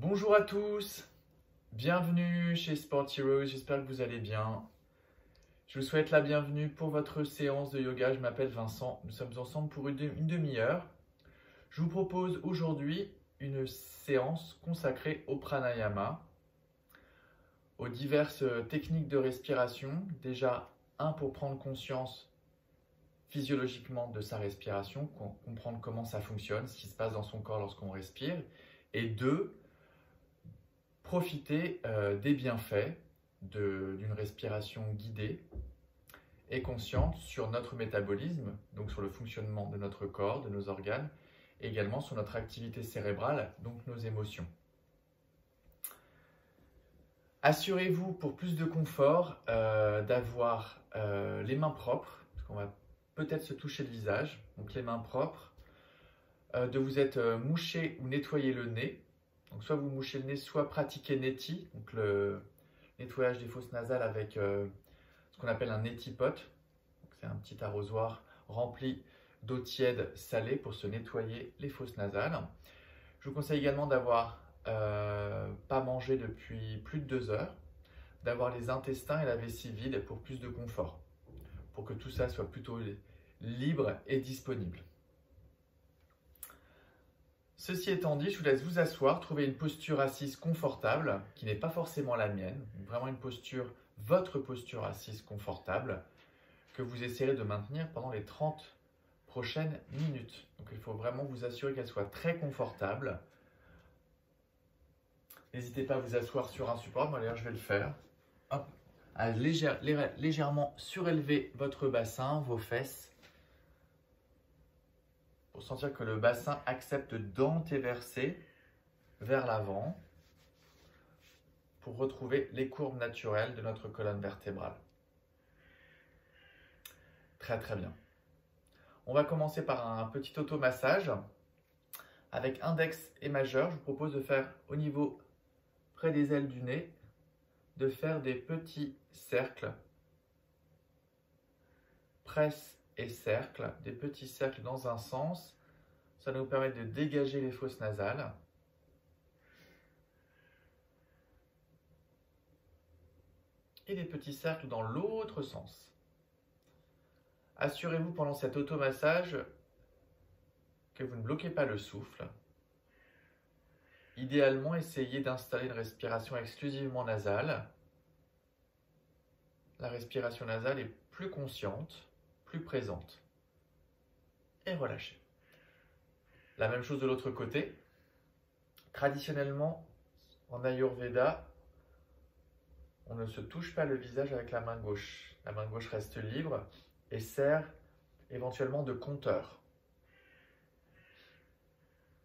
Bonjour à tous, bienvenue chez Sport Heroes, j'espère que vous allez bien. Je vous souhaite la bienvenue pour votre séance de yoga. Je m'appelle Vincent, nous sommes ensemble pour une demi-heure. Je vous propose aujourd'hui une séance consacrée au pranayama, aux diverses techniques de respiration. Déjà, pour prendre conscience physiologiquement de sa respiration, comprendre comment ça fonctionne, ce qui se passe dans son corps lorsqu'on respire. Et deux, profiter des bienfaits d'une respiration guidée et consciente sur notre métabolisme, donc sur le fonctionnement de notre corps, de nos organes, et également sur notre activité cérébrale, donc nos émotions. Assurez-vous, pour plus de confort, d'avoir les mains propres, parce qu'on va peut-être se toucher le visage, donc les mains propres, de vous être mouché ou nettoyer le nez. Donc soit vous mouchez le nez, soit pratiquez neti, donc le nettoyage des fosses nasales avec ce qu'on appelle un neti pot. C'est un petit arrosoir rempli d'eau tiède salée pour se nettoyer les fosses nasales. Je vous conseille également d'avoir pas mangé depuis plus de 2 heures, d'avoir les intestins et la vessie vides pour plus de confort, pour que tout ça soit plutôt libre et disponible. Ceci étant dit, je vous laisse vous asseoir, trouver une posture assise confortable, qui n'est pas forcément la mienne, vraiment une posture, votre posture assise confortable, que vous essayerez de maintenir pendant les 30 prochaines minutes. Donc il faut vraiment vous assurer qu'elle soit très confortable. N'hésitez pas à vous asseoir sur un support, moi d'ailleurs je vais le faire. Hop. À légèrement surélever votre bassin, vos fesses, pour sentir que le bassin accepte d'antéverser vers l'avant pour retrouver les courbes naturelles de notre colonne vertébrale. Très très bien. On va commencer par un petit automassage avec index et majeur. Je vous propose de faire au niveau près des ailes du nez, de faire des petits cercles, presse et cercle, des petits cercles dans un sens. Ça nous permet de dégager les fosses nasales. Et des petits cercles dans l'autre sens. Assurez-vous pendant cet automassage que vous ne bloquez pas le souffle. Idéalement, essayez d'installer une respiration exclusivement nasale. La respiration nasale est plus consciente, plus présente. Et relâchez. La même chose de l'autre côté. Traditionnellement, en Ayurveda, on ne se touche pas le visage avec la main gauche. La main gauche reste libre et sert éventuellement de compteur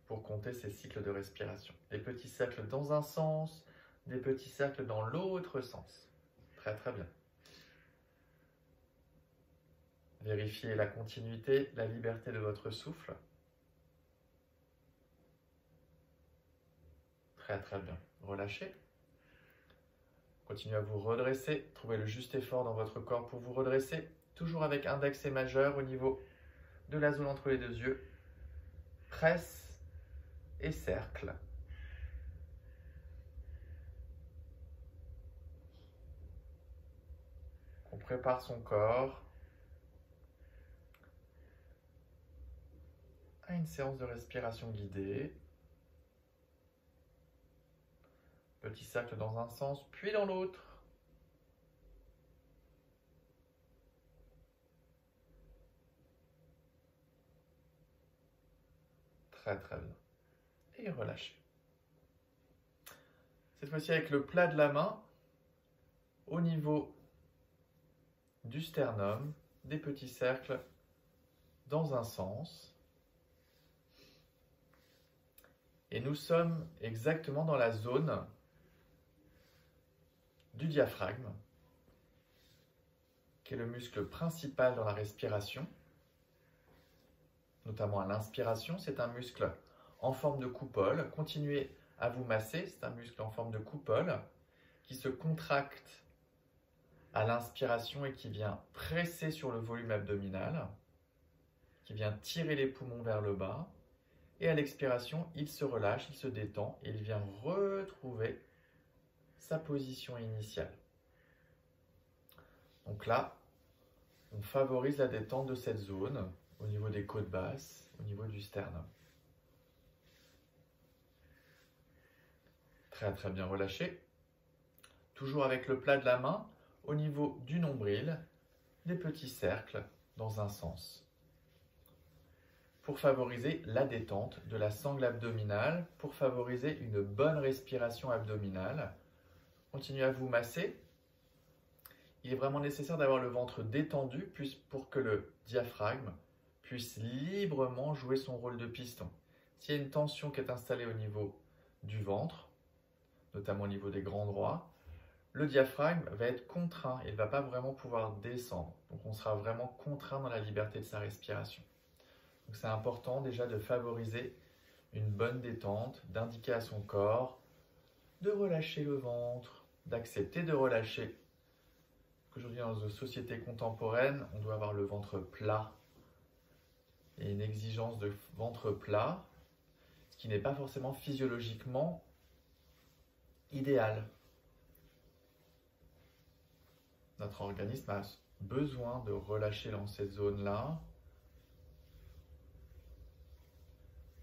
pour compter ces cycles de respiration. Des petits cercles dans un sens, des petits cercles dans l'autre sens. Très très bien. Vérifiez la continuité, la liberté de votre souffle. Très très bien. Relâchez. Continuez à vous redresser. Trouvez le juste effort dans votre corps pour vous redresser. Toujours avec index et majeur au niveau de la zone entre les deux yeux. Presse et cercle. On prépare son corps à une séance de respiration guidée. Petit cercle dans un sens, puis dans l'autre. Très très bien. Et relâchez. Cette fois-ci avec le plat de la main au niveau du sternum, des petits cercles dans un sens. Et nous sommes exactement dans la zone du diaphragme, qui est le muscle principal dans la respiration, notamment à l'inspiration. C'est un muscle en forme de coupole. Continuez à vous masser, c'est un muscle en forme de coupole qui se contracte à l'inspiration et qui vient presser sur le volume abdominal, qui vient tirer les poumons vers le bas. Et à l'expiration, il se relâche, il se détend et il vient retrouver sa position initiale. Donc là, on favorise la détente de cette zone au niveau des côtes basses, au niveau du sternum. Très très bien relâché. Toujours avec le plat de la main au niveau du nombril, des petits cercles dans un sens. Pour favoriser la détente de la sangle abdominale, pour favoriser une bonne respiration abdominale. Continuez à vous masser. Il est vraiment nécessaire d'avoir le ventre détendu pour que le diaphragme puisse librement jouer son rôle de piston. S'il y a une tension qui est installée au niveau du ventre, notamment au niveau des grands droits, le diaphragme va être contraint, il ne va pas vraiment pouvoir descendre. Donc on sera vraiment contraint dans la liberté de sa respiration. Donc c'est important déjà de favoriser une bonne détente, d'indiquer à son corps de relâcher le ventre, d'accepter de relâcher. Aujourd'hui dans nos sociétés contemporaines, on doit avoir le ventre plat et une exigence de ventre plat, ce qui n'est pas forcément physiologiquement idéal. Notre organisme a besoin de relâcher dans cette zone-là,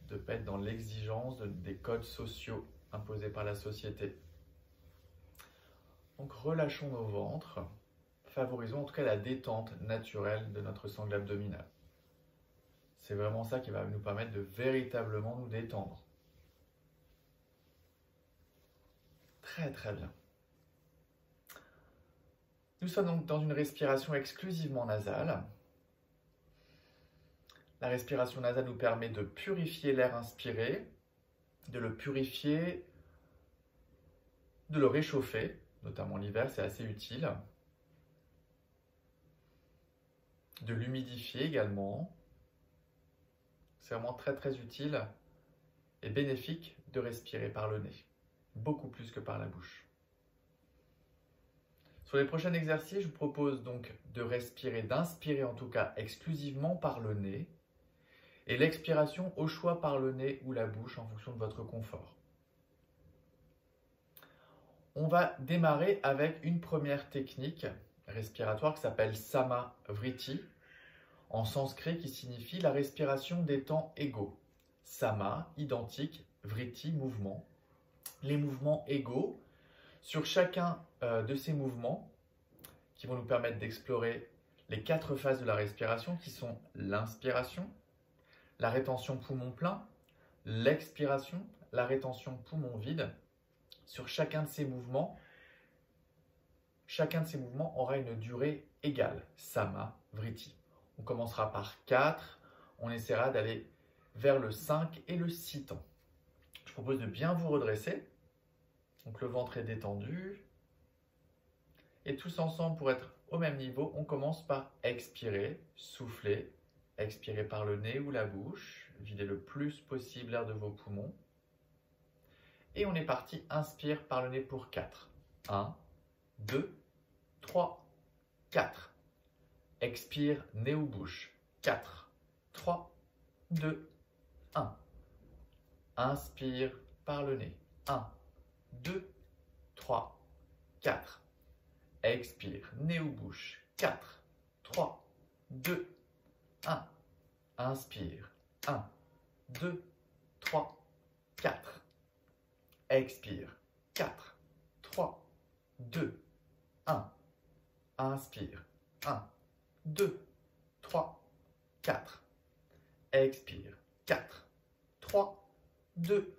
de ne pas être dans l'exigence des codes sociaux imposés par la société. Donc relâchons nos ventres, favorisons en tout cas la détente naturelle de notre sangle abdominale. C'est vraiment ça qui va nous permettre de véritablement nous détendre. Très très bien. Nous sommes donc dans une respiration exclusivement nasale. La respiration nasale nous permet de purifier l'air inspiré, de le purifier, de le réchauffer, notamment l'hiver, c'est assez utile. De l'humidifier également. C'est vraiment très très utile et bénéfique de respirer par le nez, beaucoup plus que par la bouche. Sur les prochains exercices, je vous propose donc de respirer, d'inspirer en tout cas exclusivement par le nez et l'expiration au choix par le nez ou la bouche en fonction de votre confort. On va démarrer avec une première technique respiratoire qui s'appelle Sama-Vritti, en sanskrit qui signifie la respiration des temps égaux. Sama, identique, Vritti, mouvement. Les mouvements égaux. Sur chacun de ces mouvements, qui vont nous permettre d'explorer les 4 phases de la respiration, qui sont l'inspiration, la rétention poumon plein, l'expiration, la rétention poumon vide. Sur chacun de ces mouvements aura une durée égale, Sama, Vritti. On commencera par 4, on essaiera d'aller vers le 5 et le 6 temps. Je propose de bien vous redresser. Donc le ventre est détendu. Et tous ensemble, pour être au même niveau, on commence par expirer, souffler, expirer par le nez ou la bouche, vider le plus possible l'air de vos poumons. Et on est parti, inspire par le nez pour 4. 1, 2, 3, 4. Expire, nez ou bouche. 4, 3, 2, 1. Inspire par le nez. 1, 2, 3, 4. Expire, nez ou bouche. 4, 3, 2, 1. Inspire. 1, 2, 3, 4. Expire. 4, 3, 2, 1. Inspire. 1, 2, 3, 4. Expire. 4, 3, 2,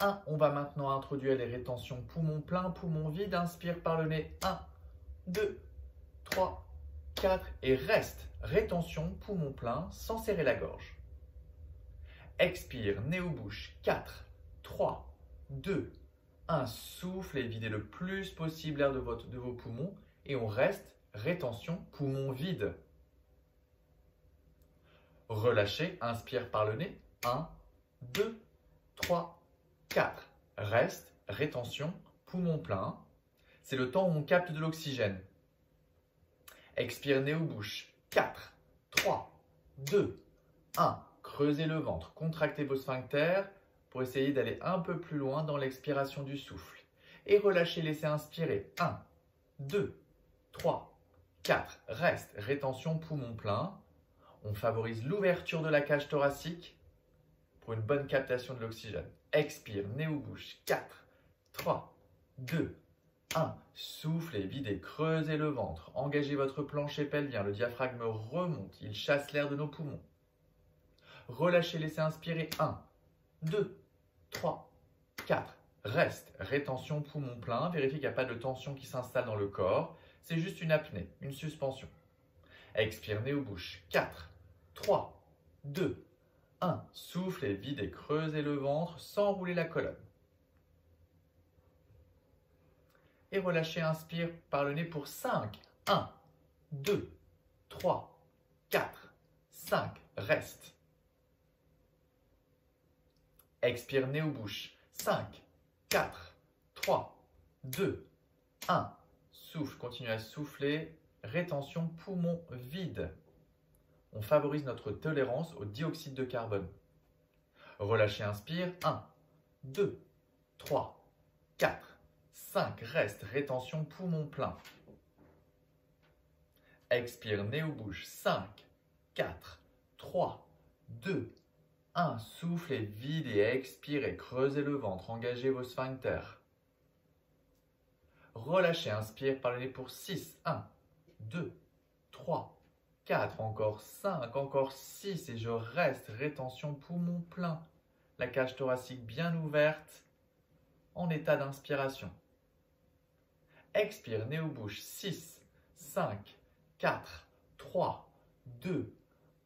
1. On va maintenant introduire les rétentions poumon plein, poumon vide. Inspire par le nez. 1, 2, 3, 4. Et reste. Rétention poumon plein sans serrer la gorge. Expire, nez ou bouche. 4, 3, 2, 1. Souffle et videz le plus possible l'air de vos poumons. Et on reste. Rétention, poumon vide. Relâchez, inspire par le nez. 1, 2, 3, 4. Reste, rétention, poumon plein. C'est le temps où on capte de l'oxygène. Expire, nez ou bouche. 4, 3, 2, 1. creusez le ventre, contractez vos sphincters pour essayer d'aller un peu plus loin dans l'expiration du souffle. Et relâchez, laissez inspirer. 1, 2, 3, 4. Reste, rétention, poumon plein. On favorise l'ouverture de la cage thoracique pour une bonne captation de l'oxygène. Expire, nez ou bouche. 4, 3, 2, 1. Soufflez, videz, creusez le ventre. Engagez votre plancher pelvien. Le diaphragme remonte. Il chasse l'air de nos poumons. Relâchez, laissez inspirer. 1, 2, 3, 4. Reste, rétention, poumon plein. Vérifiez qu'il n'y a pas de tension qui s'installe dans le corps. C'est juste une apnée, une suspension. Expire, nez ou bouche. 4, 3, 2, 1. Soufflez, videz, creusez le ventre sans rouler la colonne. Et relâchez, inspire par le nez pour 5. 1, 2, 3, 4, 5. Reste. Expire, nez ou bouche. 5, 4, 3, 2, 1. Souffle, continue à souffler. Rétention, poumon vide. On favorise notre tolérance au dioxyde de carbone. Relâchez, inspire. 1, 2, 3, 4, 5. Reste, rétention, poumon plein. Expire, nez ou bouche. 5, 4, 3, 2, 1. Soufflez, videz, expirez, creusez le ventre, engagez vos sphincters. Relâchez, inspire par le nez pour 6. 1, 2, 3, 4, encore 5, encore 6 et je reste, rétention, poumon plein. La cage thoracique bien ouverte en état d'inspiration. Expire, nez ou bouche. 6, 5, 4, 3, 2,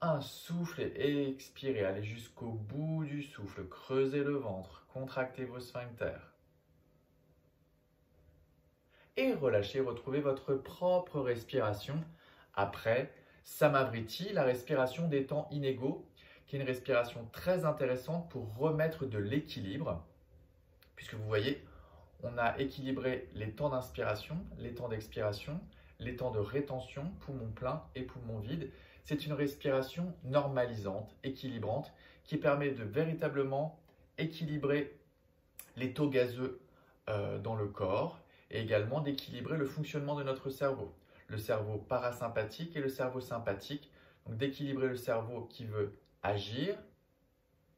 1. Soufflez et expirez. Allez jusqu'au bout du souffle. Creusez le ventre. Contractez vos sphincters. Et relâchez, retrouvez votre propre respiration après Samavriti, la respiration des temps inégaux, qui est une respiration très intéressante pour remettre de l'équilibre. Puisque vous voyez, on a équilibré les temps d'inspiration, les temps d'expiration, les temps de rétention, poumon plein et poumon vide. C'est une respiration normalisante, équilibrante, qui permet de véritablement équilibrer les taux gazeux dans le corps et également d'équilibrer le fonctionnement de notre cerveau. Le cerveau parasympathique et le cerveau sympathique. Donc d'équilibrer le cerveau qui veut agir,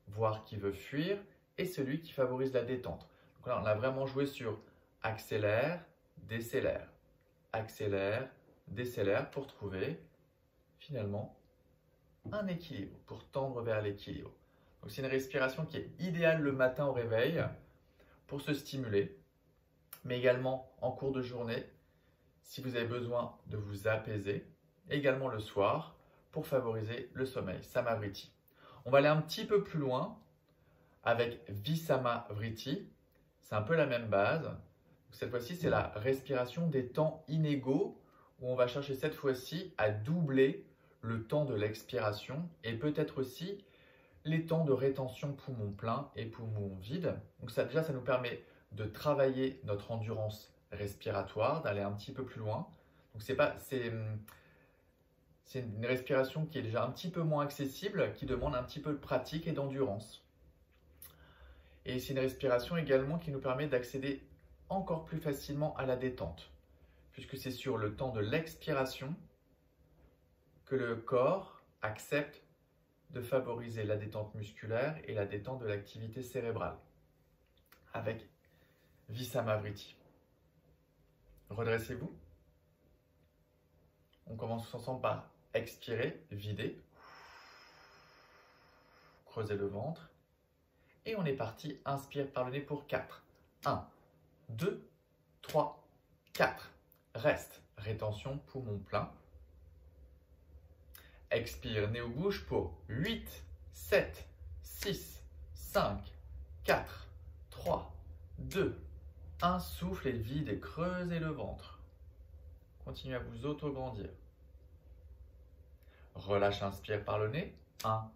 voire qui veut fuir, et celui qui favorise la détente. Donc là, on a vraiment joué sur accélère, décélère pour trouver finalement un équilibre, pour tendre vers l'équilibre. Donc c'est une respiration qui est idéale le matin au réveil pour se stimuler, mais également en cours de journée si vous avez besoin de vous apaiser, également le soir pour favoriser le sommeil, Samavriti. On va aller un petit peu plus loin avec Visamavriti. C'est un peu la même base. Cette fois-ci, c'est la respiration des temps inégaux où on va chercher cette fois-ci à doubler le temps de l'expiration et peut-être aussi les temps de rétention poumon plein et poumon vide. Donc ça, déjà, ça nous permet de travailler notre endurance respiratoire, d'aller un petit peu plus loin. Donc c'est une respiration qui est déjà un petit peu moins accessible, qui demande un petit peu de pratique et d'endurance. Et c'est une respiration également qui nous permet d'accéder encore plus facilement à la détente, puisque c'est sur le temps de l'expiration que le corps accepte de favoriser la détente musculaire et la détente de l'activité cérébrale avec Visamavriti. Redressez-vous. On commence tous ensemble par expirer, vider, creusez le ventre. Et on est parti, inspire par le nez pour 4. 1, 2, 3, 4. Reste, rétention, poumon plein. Expire, nez ou bouche pour 8, 7, 6, 5, 4, 3, 2, 1. Souffle et vide et creusez le ventre. Continuez à vous auto-grandir. Relâche, inspire par le nez. 1,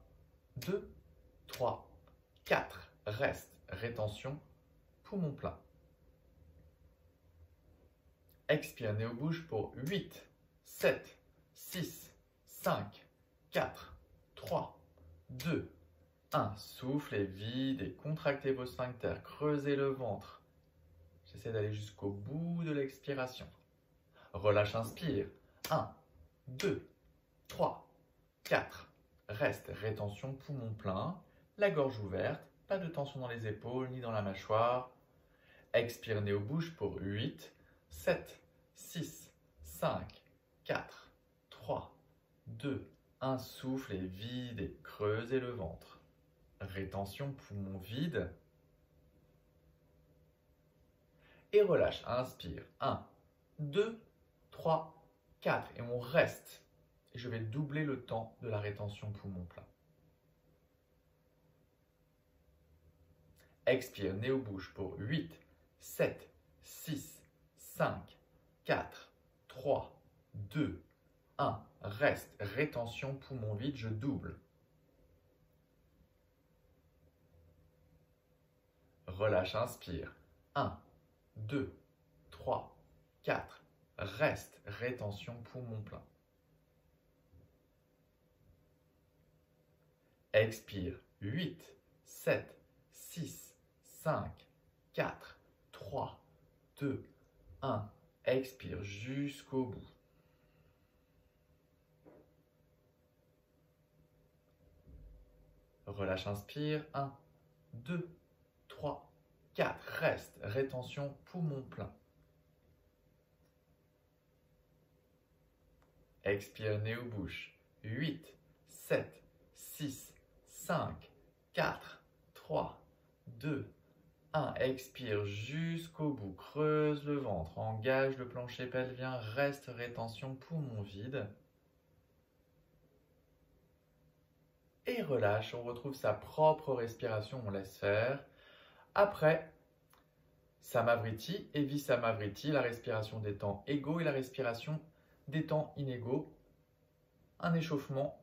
2, 3, 4. Reste, rétention, poumon plein. Expire, nez ou bouche pour 8, 7, 6, 5, 4, 3, 2, 1. Soufflez, vide et contractez vos sphincters. Creusez le ventre. J'essaie d'aller jusqu'au bout de l'expiration. Relâche, inspire. 1, 2, 3, 4. Reste, rétention, poumon plein. La gorge ouverte. Pas de tension dans les épaules ni dans la mâchoire. Expire, néo-bouche pour 8, 7, 6, 5, 4, 3, 2, 1. Souffle et vide et creusez le ventre. Rétention, poumon vide. Et relâche. Inspire. 1, 2, 3, 4. Et on reste. Et je vais doubler le temps de la rétention poumon plein. Expire, néo-bouche pour 8, 7, 6, 5, 4, 3, 2, 1. Reste. Rétention, poumon vide, je double. Relâche, inspire. 1, 2, 3, 4. Reste. Rétention, poumon plein. Expire. 8, 7, 6, 5, 4, 3, 2, 1. Expire jusqu'au bout. Relâche, inspire. 1, 2, 3, 4. Reste. Rétention, poumon plein. Expire, néo-bouche. 8, 7, 6, 5, 4, 3, 2, 1. Expire jusqu'au bout. Creuse le ventre. Engage le plancher pelvien. Reste. Rétention, poumon vide. Et relâche, on retrouve sa propre respiration, on laisse faire. Après, Samavriti et Visamavriti, la respiration des temps égaux et la respiration des temps inégaux. Un échauffement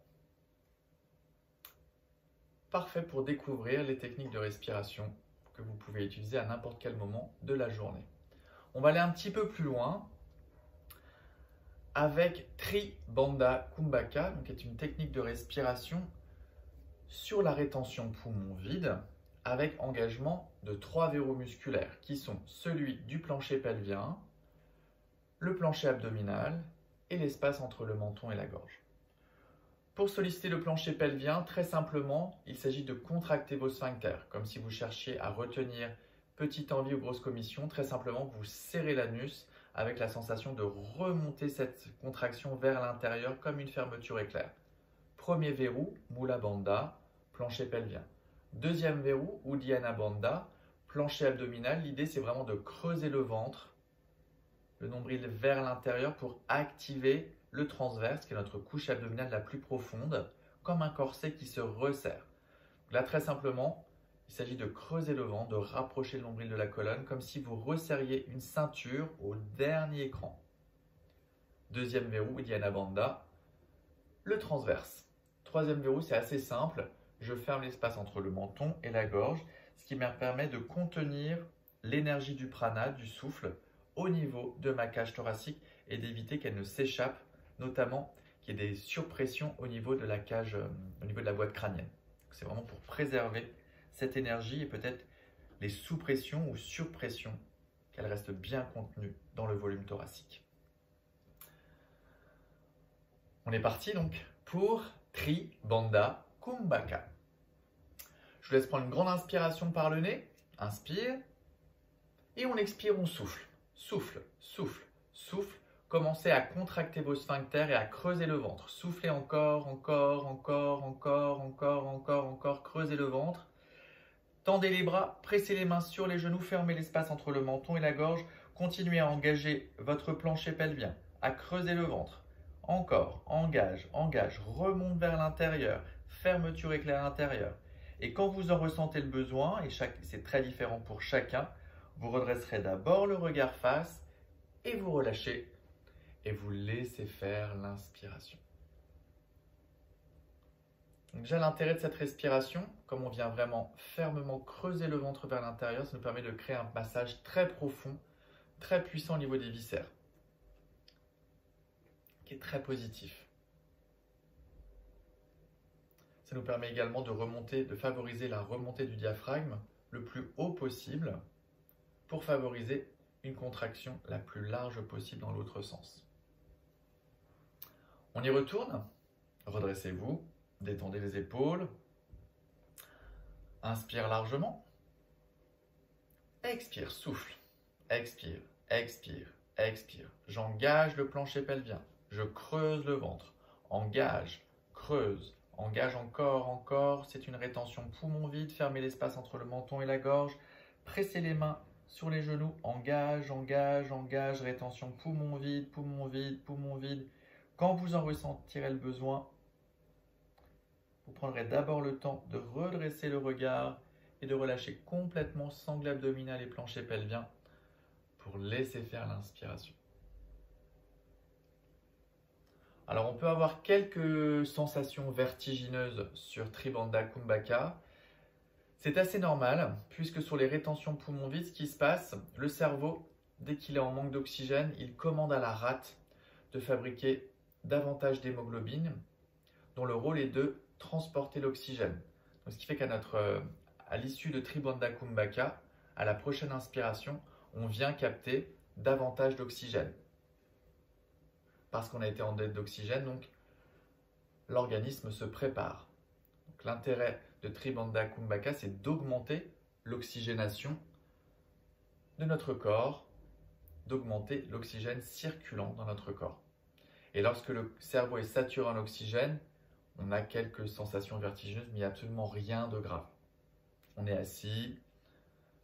parfait pour découvrir les techniques de respiration que vous pouvez utiliser à n'importe quel moment de la journée. On va aller un petit peu plus loin avec Tribandha Kumbhaka, qui est une technique de respiration sur la rétention poumon vide avec engagement de 3 verrous musculaires qui sont celui du plancher pelvien, le plancher abdominal et l'espace entre le menton et la gorge. Pour solliciter le plancher pelvien, très simplement, il s'agit de contracter vos sphincters, comme si vous cherchiez à retenir petite envie ou grosse commission. Très simplement, vous serrez l'anus avec la sensation de remonter cette contraction vers l'intérieur comme une fermeture éclair. Premier verrou, Mula Bandha, plancher pelvien. Deuxième verrou, Uddiyana Bandha, plancher abdominal. L'idée, c'est vraiment de creuser le ventre, le nombril vers l'intérieur pour activer le transverse, qui est notre couche abdominale la plus profonde, comme un corset qui se resserre. Là, très simplement, il s'agit de creuser le ventre, de rapprocher le nombril de la colonne, comme si vous resserriez une ceinture au dernier écran. Deuxième verrou, Uddiyana Bandha, le transverse. Troisième verrou, c'est assez simple. Je ferme l'espace entre le menton et la gorge, ce qui me permet de contenir l'énergie du prana, du souffle, au niveau de ma cage thoracique et d'éviter qu'elle ne s'échappe, notamment qu'il y ait des surpressions au niveau de la cage, au niveau de la boîte crânienne. C'est vraiment pour préserver cette énergie et peut-être les sous-pressions ou surpressions, qu'elle reste bien contenue dans le volume thoracique. On est parti donc pour Tribandha Kumbhaka. Je vous laisse prendre une grande inspiration par le nez. Inspire. Et on expire, on souffle. Souffle, souffle, souffle. Commencez à contracter vos sphincters et à creuser le ventre. Soufflez encore, encore, encore, encore, encore, encore, encore. Creusez le ventre. Tendez les bras, pressez les mains sur les genoux, fermez l'espace entre le menton et la gorge. Continuez à engager votre plancher pelvien, à creuser le ventre. Encore, engage, engage, remonte vers l'intérieur, fermeture éclair intérieur. Et quand vous en ressentez le besoin, et c'est très différent pour chacun, vous redresserez d'abord le regard face et vous relâchez et vous laissez faire l'inspiration. Déjà, l'intérêt de cette respiration, comme on vient vraiment fermement creuser le ventre vers l'intérieur, ça nous permet de créer un massage très profond, très puissant au niveau des viscères, qui est très positif. Ça nous permet également de favoriser la remontée du diaphragme le plus haut possible pour favoriser une contraction la plus large possible dans l'autre sens. On y retourne. Redressez-vous, détendez les épaules. Inspire largement. Expire, souffle. Expire, expire, expire. J'engage le plancher pelvien. Je creuse le ventre. Engage, creuse, engage encore, encore. C'est une rétention poumon vide. Fermez l'espace entre le menton et la gorge. Pressez les mains sur les genoux. Engage, engage, engage. Rétention poumon vide, poumon vide, poumon vide. Quand vous en ressentirez le besoin, vous prendrez d'abord le temps de redresser le regard et de relâcher complètement sangle abdominal et plancher pelvien pour laisser faire l'inspiration. Alors on peut avoir quelques sensations vertigineuses sur Tribandha Kumbhaka. C'est assez normal puisque sur les rétentions poumons vides, ce qui se passe, le cerveau, dès qu'il est en manque d'oxygène, il commande à la rate de fabriquer davantage d'hémoglobine dont le rôle est de transporter l'oxygène. Ce qui fait qu'à l'issue de Tribandha Kumbhaka, à la prochaine inspiration, on vient capter davantage d'oxygène. Parce qu'on a été en dette d'oxygène, donc l'organisme se prépare. L'intérêt de Tribandha Kumbhaka, c'est d'augmenter l'oxygénation de notre corps, d'augmenter l'oxygène circulant dans notre corps. Et lorsque le cerveau est saturé en oxygène, on a quelques sensations vertigineuses, mais il n'y a absolument rien de grave. On est assis,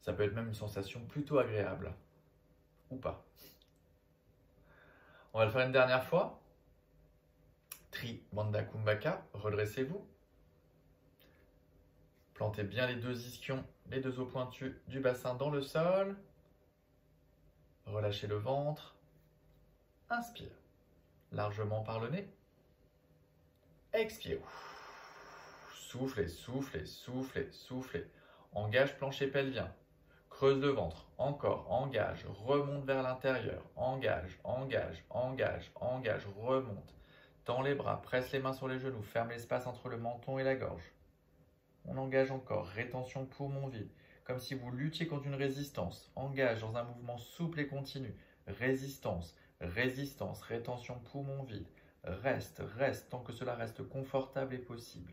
ça peut être même une sensation plutôt agréable, ou pas. On va le faire une dernière fois. Tribandha Kumbhaka, redressez-vous. Plantez bien les deux ischions, les deux os pointus du bassin dans le sol. Relâchez le ventre. Inspire, largement par le nez. Expire. Soufflez, soufflez, soufflez, soufflez. Engage plancher pelvien. Creuse le ventre. Encore. Engage. Remonte vers l'intérieur. Engage, engage, engage, engage. Remonte. Tends les bras. Presse les mains sur les genoux. Ferme l'espace entre le menton et la gorge. On engage encore. Rétention poumon vide. Comme si vous luttiez contre une résistance. Engage dans un mouvement souple et continu. Résistance, résistance. Rétention poumon vide. Reste, reste, tant que cela reste confortable et possible.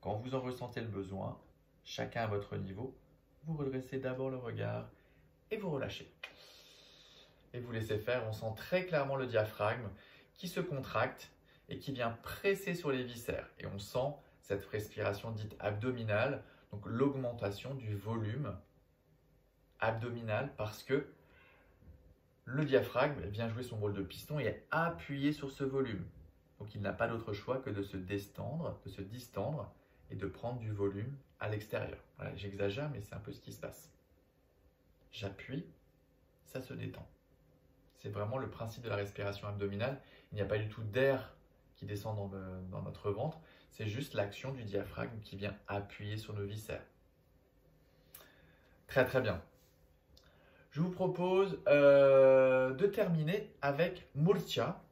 Quand vous en ressentez le besoin, chacun à votre niveau, vous redressez d'abord le regard et vous relâchez. Et vous laissez faire, on sent très clairement le diaphragme qui se contracte et qui vient presser sur les viscères. Et on sent cette respiration dite abdominale, donc l'augmentation du volume abdominal parce que le diaphragme vient jouer son rôle de piston et est appuyé sur ce volume. Donc il n'a pas d'autre choix que de se distendre et de prendre du volume à l'extérieur. Voilà, j'exagère, mais c'est un peu ce qui se passe. J'appuie, ça se détend. C'est vraiment le principe de la respiration abdominale. Il n'y a pas du tout d'air qui descend dans notre ventre. C'est juste l'action du diaphragme qui vient appuyer sur nos viscères. Très très bien. Je vous propose de terminer avec Murcha,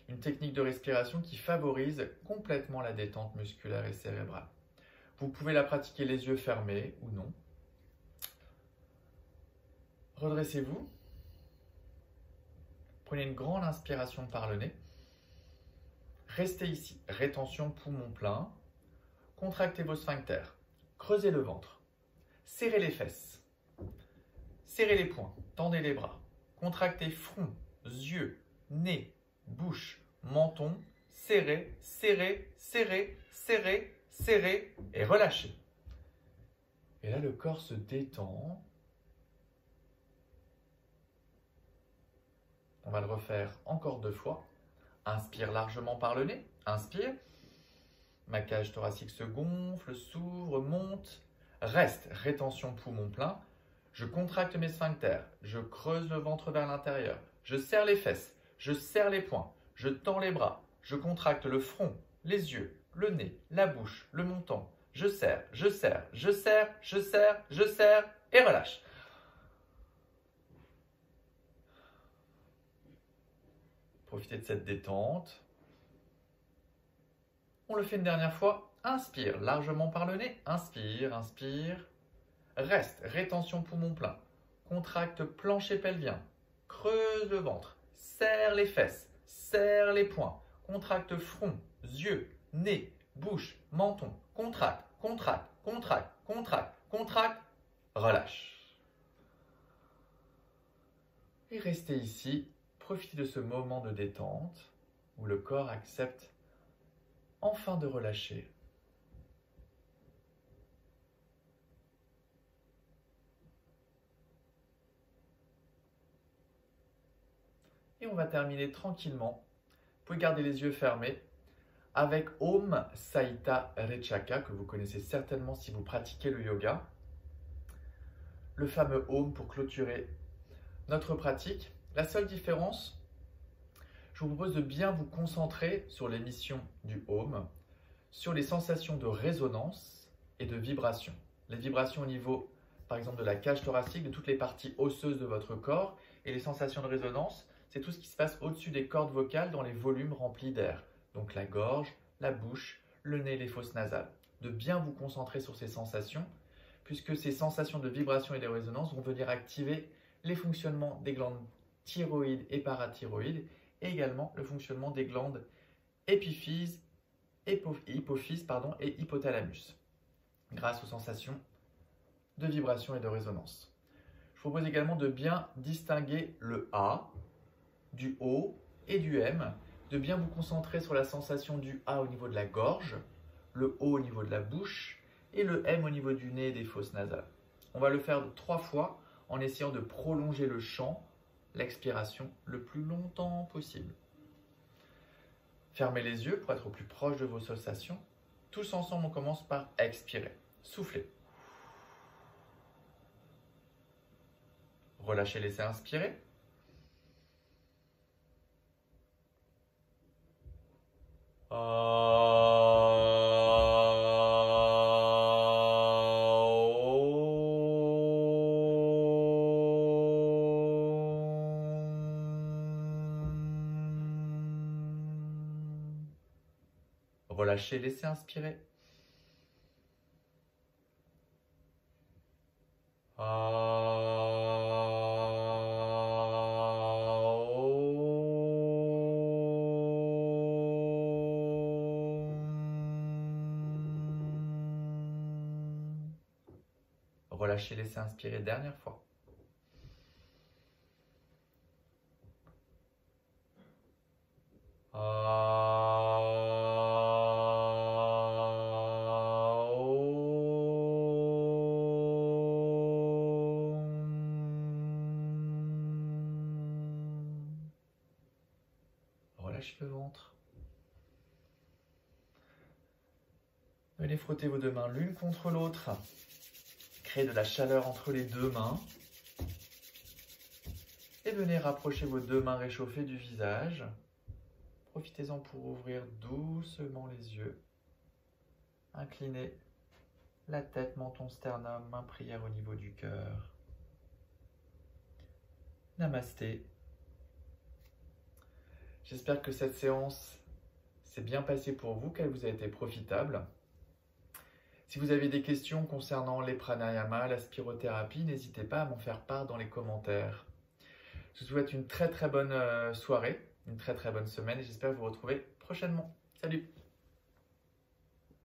une technique de respiration qui favorise complètement la détente musculaire et cérébrale. Vous pouvez la pratiquer les yeux fermés ou non. Redressez-vous. Prenez une grande inspiration par le nez. Restez ici. Rétention poumon plein. Contractez vos sphincters. Creusez le ventre. Serrez les fesses. Serrez les poings. Tendez les bras. Contractez front, yeux, nez, bouche, menton. Serrez, serrez, serrez, serrez, serrez et relâchez. Et là, le corps se détend. On va le refaire encore 2 fois. Inspire largement par le nez. Inspire. Ma cage thoracique se gonfle, s'ouvre, monte. Reste. Rétention poumon plein. Je contracte mes sphincters. Je creuse le ventre vers l'intérieur. Je serre les fesses. Je serre les poings. Je tends les bras. Je contracte le front, les yeux, le nez, la bouche, le menton. Je serre, je serre, je serre, je serre, je serre et relâche. Profitez de cette détente. On le fait une dernière fois. Inspire largement par le nez. Inspire, inspire. Reste, rétention poumon plein. Contracte plancher pelvien. Creuse le ventre. Serre les fesses. Serre les poings. Contracte front, yeux, nez, bouche, menton. Contracte, contracte, contracte, contracte, contracte. Relâche. Et restez ici. Profitez de ce moment de détente où le corps accepte enfin de relâcher. Et on va terminer tranquillement. Vous pouvez garder les yeux fermés avec Om Saita Rechaka, que vous connaissez certainement si vous pratiquez le yoga. Le fameux Om pour clôturer notre pratique. La seule différence, je vous propose de bien vous concentrer sur l'émission du Om, sur les sensations de résonance et de vibration. Les vibrations au niveau, par exemple, de la cage thoracique, de toutes les parties osseuses de votre corps, et les sensations de résonance, c'est tout ce qui se passe au-dessus des cordes vocales dans les volumes remplis d'air. Donc la gorge, la bouche, le nez, les fosses nasales. De bien vous concentrer sur ces sensations, puisque ces sensations de vibration et de résonance vont venir activer les fonctionnements des glandes thyroïdes et parathyroïdes, et également le fonctionnement des glandes hypophyse et hypothalamus, grâce aux sensations de vibration et de résonance. Je vous propose également de bien distinguer le A, du O et du M, de bien vous concentrer sur la sensation du A au niveau de la gorge, le O au niveau de la bouche et le M au niveau du nez et des fosses nasales. On va le faire 3 fois en essayant de prolonger le chant, l'expiration, le plus longtemps possible. Fermez les yeux pour être au plus proche de vos sensations. Tous ensemble, on commence par expirer. Soufflez. Relâchez, laissez inspirer. Relâchez, laissez inspirer. Relâchez, laissez inspirer, dernière fois. Relâchez le ventre. Venez frotter vos deux mains l'une contre l'autre. Créez de la chaleur entre les deux mains. Et venez rapprocher vos deux mains réchauffées du visage. Profitez-en pour ouvrir doucement les yeux. Inclinez la tête, menton, sternum, main prière au niveau du cœur. Namasté. J'espère que cette séance s'est bien passée pour vous, qu'elle vous a été profitable. Si vous avez des questions concernant les pranayama, la spirothérapie, n'hésitez pas à m'en faire part dans les commentaires. Je vous souhaite une très bonne soirée, une très bonne semaine et j'espère vous retrouver prochainement. Salut!